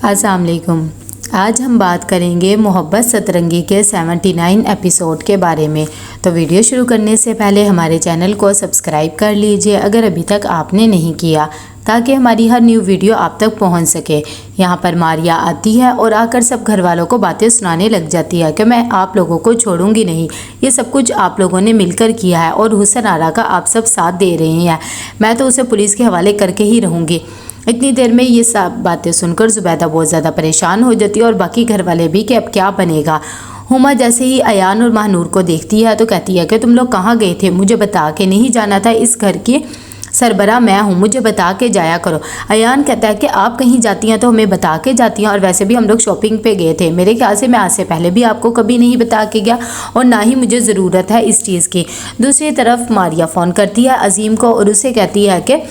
अस्सलाम वालेकुम। आज हम बात करेंगे मोहब्बत सतरंगी के 79 एपिसोड के बारे में। तो वीडियो शुरू करने से पहले हमारे चैनल को सब्सक्राइब कर लीजिए अगर अभी तक आपने नहीं किया, ताकि हमारी हर न्यू वीडियो आप तक पहुंच सके। यहाँ पर मारिया आती है और आकर सब घर वालों को बातें सुनाने लग जाती है कि मैं आप लोगों को छोड़ूंगी नहीं, ये सब कुछ आप लोगों ने मिलकर किया है और हुसन आरा का आप सब साथ दे रहे हैं, मैं तो उसे पुलिस के हवाले करके ही रहूँगी। इतनी देर में ये सब बातें सुनकर जुबैदा बहुत ज़्यादा परेशान हो जाती है और बाकी घर वाले भी कि अब क्या बनेगा। हुमा जैसे ही अयान और महानूर को देखती है तो कहती है कि तुम लोग कहाँ गए थे, मुझे बता के नहीं जाना था, इस घर की सरबरा मैं हूँ, मुझे बता के जाया करो। अयान कहता है कि आप कहीं जाती हैं तो हमें बता के जाती हैं, और वैसे भी हम लोग शॉपिंग पे गए थे, मेरे ख्याल से मैं आज से पहले भी आपको कभी नहीं बता के गया और ना ही मुझे ज़रूरत है इस चीज़ की। दूसरी तरफ मारिया फ़ोन करती है अजीम को और उसे कहती है कि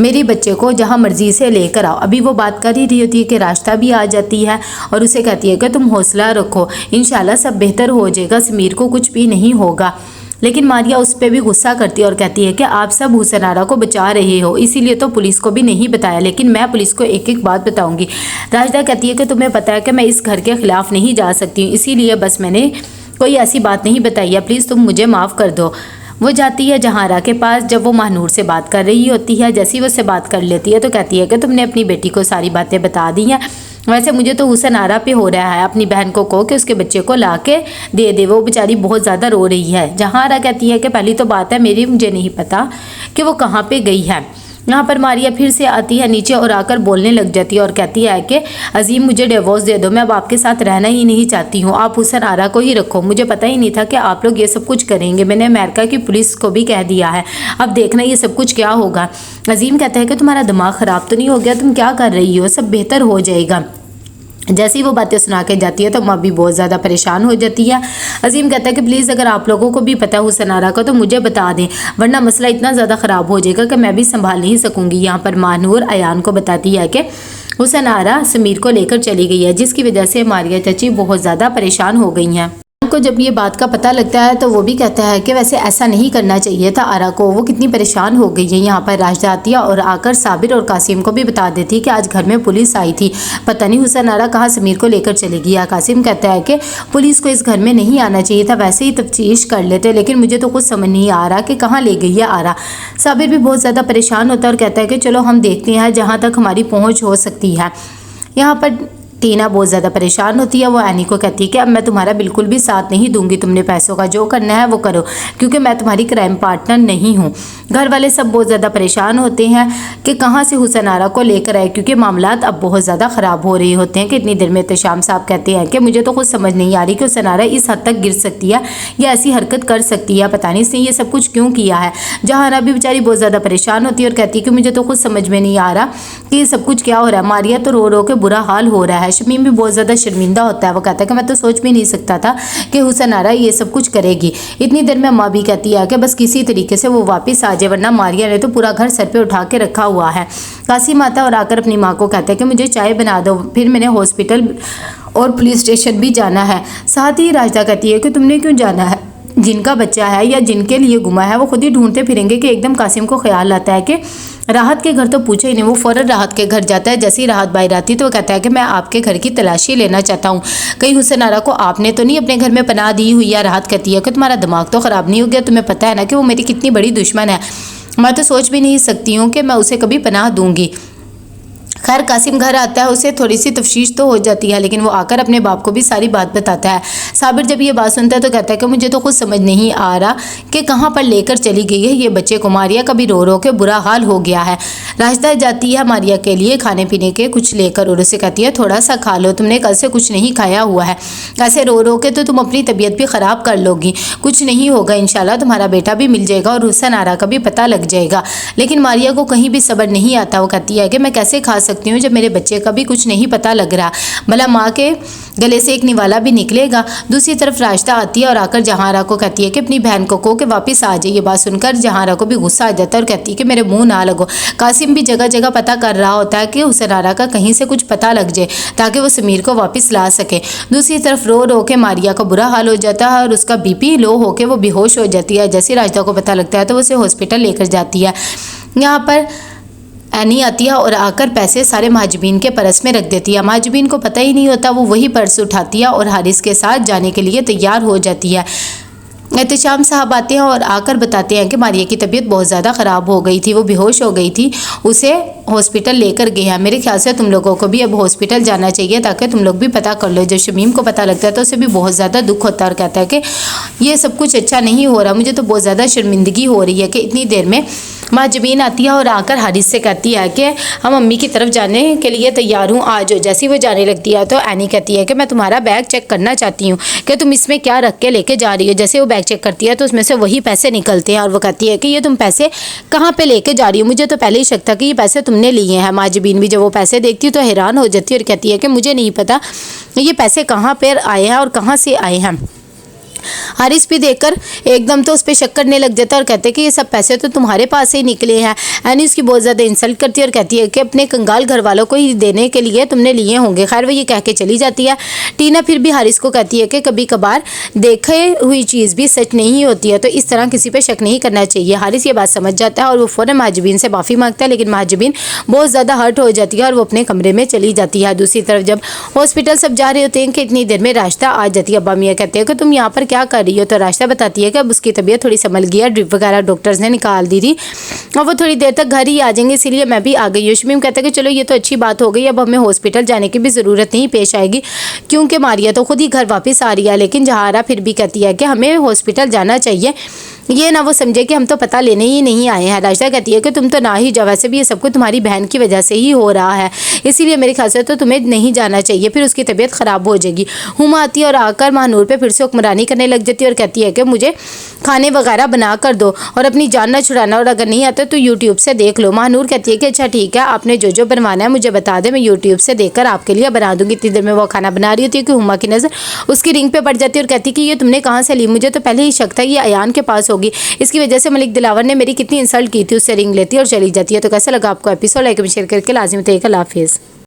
मेरी बच्चे को जहाँ मर्जी से लेकर आओ। अभी वो बात कर ही रही होती है कि रास्ता भी आ जाती है और उसे कहती है कि तुम हौसला रखो, इंशाल्लाह सब बेहतर हो जाएगा, समीर को कुछ भी नहीं होगा। लेकिन मारिया उस पर भी गुस्सा करती है और कहती है कि आप सब हुसन आरा को बचा रहे हो, इसीलिए तो पुलिस को भी नहीं बताया, लेकिन मैं पुलिस को एक एक बात बताऊंगी। राजदा कहती है कि तुम्हें पता है कि मैं इस घर के खिलाफ नहीं जा सकती हूँ, इसीलिए बस मैंने कोई ऐसी बात नहीं बताई है, प्लीज़ तुम मुझे माफ़ कर दो। वो जाती है जहारा के पास, जब वो महानूर से बात कर रही होती है, जैसी वो उससे बात कर लेती है तो कहती है कि तुमने अपनी बेटी को सारी बातें बता दी हैं, वैसे मुझे तो हुसन आरा पे हो रहा है, अपनी बहन को कहो कि उसके बच्चे को ला के दे दे, वो बेचारी बहुत ज़्यादा रो रही है। जहारा कहती है कि पहली तो बात है मेरी, मुझे नहीं पता कि वो कहाँ पे गई है। यहाँ पर मारिया फिर से आती है नीचे और आकर बोलने लग जाती है और कहती है कि अजीम मुझे डिवोर्स दे दो, मैं अब आपके साथ रहना ही नहीं चाहती हूँ, आप हुसन आरा को ही रखो, मुझे पता ही नहीं था कि आप लोग ये सब कुछ करेंगे, मैंने अमेरिका की पुलिस को भी कह दिया है, अब देखना ये सब कुछ क्या होगा। अजीम कहता है कि तुम्हारा दिमाग ख़राब तो नहीं हो गया, तुम क्या कर रही हो, सब बेहतर हो जाएगा। जैसे ही वो बातें सुना के जाती है तो माँ भी बहुत ज़्यादा परेशान हो जाती है। अजीम कहता है कि प्लीज़ अगर आप लोगों को भी पता है हुसन आरा का तो मुझे बता दें, वरना मसला इतना ज़्यादा ख़राब हो जाएगा कि मैं भी संभाल नहीं सकूँगी। यहाँ पर महानूर अयान को बताती है कि हुसन आरा समीर को लेकर चली गई है, जिसकी वजह से मारिया चाची बहुत ज़्यादा परेशान हो गई हैं। को जब ये बात का पता लगता है तो वो भी कहता है कि वैसे ऐसा नहीं करना चाहिए था आरा को, वो कितनी परेशान हो गई है। यहाँ पर राजदा आती है और आकर साबिर और कासिम को भी बता देती कि आज घर में पुलिस आई थी, पता नहीं हुसन आरा कहाँ समीर को लेकर चली गई है। कासिम कहता है कि पुलिस को इस घर में नहीं आना चाहिए था, वैसे ही तफ्तीश कर लेते, लेकिन मुझे तो कुछ समझ नहीं आ रहा कि कहाँ ले गई है आरा। साबिर भी बहुत ज़्यादा परेशान होता है और कहता है कि चलो हम देखते हैं जहाँ तक हमारी पहुँच हो सकती है। यहाँ पर टीना बहुत ज़्यादा परेशान होती है, वो एनी को कहती है कि अब मैं तुम्हारा बिल्कुल भी साथ नहीं दूंगी, तुमने पैसों का जो करना है वो करो, क्योंकि मैं तुम्हारी क्राइम पार्टनर नहीं हूँ। घर वाले सब बहुत ज़्यादा परेशान होते हैं कि कहाँ से हुसन आरा को लेकर आए, क्योंकि मामलात अब बहुत ज़्यादा ख़राब हो रहे होते हैं। कि इतनी देर में एहतशाम साहब कहते हैं कि मुझे तो कुछ समझ नहीं आ रही कि हुसन आरा इस हद तक गिर सकती है या ऐसी हरकत कर सकती है, पता नहीं इसने ये सब कुछ क्यों किया है। जहारा भी बेचारी बहुत ज़्यादा परेशान होती है और कहती है कि मुझे तो कुछ समझ में नहीं आ रहा कि ये सब कुछ क्या हो रहा है। मारिया तो रो रो के बुरा हाल हो रहा है। शमीम भी बहुत ज़्यादा शर्मिंदा होता है, वो कहता है कि मैं तो सोच भी नहीं सकता था कि हुसन आरा ये सब कुछ करेगी। इतनी देर में माँ भी कहती है कि बस किसी तरीके से वो वापस आ जाए, वरना मारिया ने तो पूरा घर सर पे उठा के रखा हुआ है। कासिम आता और आकर अपनी माँ को कहता है कि मुझे चाय बना दो, फिर मैंने हॉस्पिटल और पुलिस स्टेशन भी जाना है। साथ ही राजदा कहती है कि तुमने क्यों जाना है, जिनका बच्चा है या जिनके लिए गुमा है वो खुद ही ढूंढते फिरेंगे। कि एकदम कासिम को ख्याल आता है कि राहत के घर तो पूछे ही नहीं, वो फ़ौरन राहत के घर जाता है। जैसे ही राहत बाहर आती है तो वो कहता है कि मैं आपके घर की तलाशी लेना चाहता हूँ, कहीं हुसन आरा को आपने तो नहीं अपने घर में पनाह दी हुई। या राहत कहती है कि तुम्हारा दिमाग तो ख़राब नहीं हो गया, तुम्हें पता है ना कि वो मेरी कितनी बड़ी दुश्मन है, मैं तो सोच भी नहीं सकती हूँ कि मैं उसे कभी पनाह दूँगी। खैर कासिम घर आता है, उसे थोड़ी सी तफ्शीश तो हो जाती है, लेकिन वो आकर अपने बाप को भी सारी बात बताता है। साबिर जब ये बात सुनता है तो कहता है कि मुझे तो खुद समझ नहीं आ रहा कि कहाँ पर लेकर चली गई है ये बच्चे को। मारिया का भी रो रो के बुरा हाल हो गया है। राजदा जाती है मारिया के लिए खाने पीने के कुछ लेकर और उसे कहती है थोड़ा सा खा लो, तुमने कल से कुछ नहीं खाया हुआ है, ऐसे रो रो के तो तुम अपनी तबीयत भी ख़राब कर लोगी, कुछ नहीं होगा, इंशाल्लाह तुम्हारा बेटा भी मिल जाएगा और हुसन आरा का भी पता लग जाएगा। लेकिन मारिया को कहीं भी सब्र नहीं आता, वो कहती है कि मैं कैसे खा सकती हूँ जब मेरे बच्चे का भी कुछ नहीं पता लग रहा, भला माँ के गले से एक निवाला भी निकलेगा। दूसरी तरफ राजदा आती है और आकर जहारा को कहती है कि अपनी बहन को कहो कि वापस आ जाए। ये बात सुनकर जहारा को भी गुस्सा आ जाता है और कहती है कि मेरे मुंह ना लगो। कासिम भी जगह जगह पता कर रहा होता है कि हुसन आरा का कहीं से कुछ पता लग जाए ताकि वो समीर को वापस ला सके। दूसरी तरफ रो रो के मारिया का बुरा हाल हो जाता है और उसका बीपी लो होकर वो बेहोश हो जाती है। जैसे राजदा को पता लगता है तो वो उसे हॉस्पिटल लेकर जाती है। यहाँ पर एनी आती है और आकर पैसे सारे महाजबीन के पर्स में रख देती है। महाजबीन को पता ही नहीं होता, वो वही पर्स उठाती है और हारिस के साथ जाने के लिए तैयार हो जाती है। एहतशाम साहब आते हैं और आकर बताते हैं कि मारिया की तबीयत बहुत ज़्यादा ख़राब हो गई थी, वो बेहोश हो गई थी, उसे हॉस्पिटल लेकर गए हैं। मेरे ख्याल से तुम लोगों को भी अब हॉस्पिटल जाना चाहिए ताकि तुम लोग भी पता कर लो। जब शमीम को पता लगता है तो उसे भी बहुत ज़्यादा दुख होता है और कहता है कि ये सब कुछ अच्छा नहीं हो रहा, मुझे तो बहुत ज़्यादा शर्मिंदगी हो रही है कि इतनी देर में। महाजबीन आती है और आकर हारिस से कहती है कि हम अम्मी की तरफ जाने के लिए तैयार हूँ, आज। जैसे ही वो जाने लगती है तो एनी कहती है कि मैं तुम्हारा बैग चेक करना चाहती हूँ कि तुम इसमें क्या रख के लेके जा रही हो। जैसे वो बैग चेक करती है तो उसमें से वही पैसे निकलते हैं और वो कहती है कि ये तुम पैसे कहाँ पे लेके जा रही हो, मुझे तो पहले ही शक था कि ये पैसे तुमने लिए हैं। महाजबीन भी जब वो पैसे देखती है तो हैरान हो जाती है और कहती है कि मुझे नहीं पता ये पैसे कहाँ पर आए हैं और कहाँ से आए हैं। हारिस भी देखकर एकदम तो उस पर शक करने लग जाता है और कहते हैं कि ये सब पैसे तो तुम्हारे पास से ही निकले हैं। एनी उसकी बहुत ज़्यादा इंसल्ट करती है और कहती है कि अपने कंगाल घर वालों को ही देने के लिए तुमने लिए होंगे। खैर वो ये कह के चली जाती है। टीना फिर भी हारिस को कहती है कि कभी कभार देखे हुई चीज़ भी सच नहीं होती है, तो इस तरह किसी पर शक नहीं करना चाहिए। हारिस ये बात समझ जाता है और वो फ़ौरन महाजबीन से माफ़ी मांगता है, लेकिन महाजबीन बहुत ज़्यादा हर्ट हो जाती है और वो अपने कमरे में चली जाती है। दूसरी तरफ जब हॉस्पिटल सब जा रहे होते हैं कि इतनी देर में रास्ता आ जाती है। अब्बा मियाँ कहते हैं कि तुम यहाँ पर क्या कर रही हो, तो रास्ता बताती है कि अब उसकी तबीयत थोड़ी संभल गई है, ड्रिप वगैरह डॉक्टर्स ने निकाल दी थी और वो थोड़ी देर तक घर ही आ जाएंगे, इसीलिए मैं भी आ गई हूँ। शमीम कहता है कि चलो ये तो अच्छी बात हो गई, अब हमें हॉस्पिटल जाने की भी ज़रूरत नहीं पेश आएगी क्योंकि मारिया तो खुद ही घर वापस आ रही है। लेकिन जहारा फिर भी कहती है कि हमें हॉस्पिटल जाना चाहिए, ये ना वो समझे कि हम तो पता लेने ही नहीं आए हैं। राशिदा कहती है कि तुम तो ना ही जाओ, वैसे भी ये सब कुछ तुम्हारी बहन की वजह से ही हो रहा है, इसीलिए मेरे ख्याल से तो तुम्हें नहीं जाना चाहिए, फिर उसकी तबीयत ख़राब हो जाएगी। हुमा आती है और आकर महानूर पे फिर से हुक्मरानी करने लग जाती है और कहती है कि मुझे खाने वगैरह बना कर दो और अपनी जान न छुड़ाना, और अगर नहीं आता तो यूट्यूब से देख लो। महानूर कहती है कि अच्छा ठीक है, आपने जो जो बनवाना है मुझे बता दें, मैं यूट्यूब से देखकर आपके लिए बना दूंगी। इतनी देर में वो खाना बना रही होती है कि हुमा की नज़र उसकी रिंग पे पड़ जाती है और कहती है कि ये तुमने कहाँ से ली, मुझे तो पहले ही शक था ये अयान के पास होगी, इसकी वजह से मलिक दिलावर ने मेरी कितनी इंसल्ट की थी। उससे रिंग लेती है और चली जाती है। तो कैसा लगा आपको एपिसोड, लाइक शेयर करके लाजिम बताइएगा। अल्लाह हाफिज़।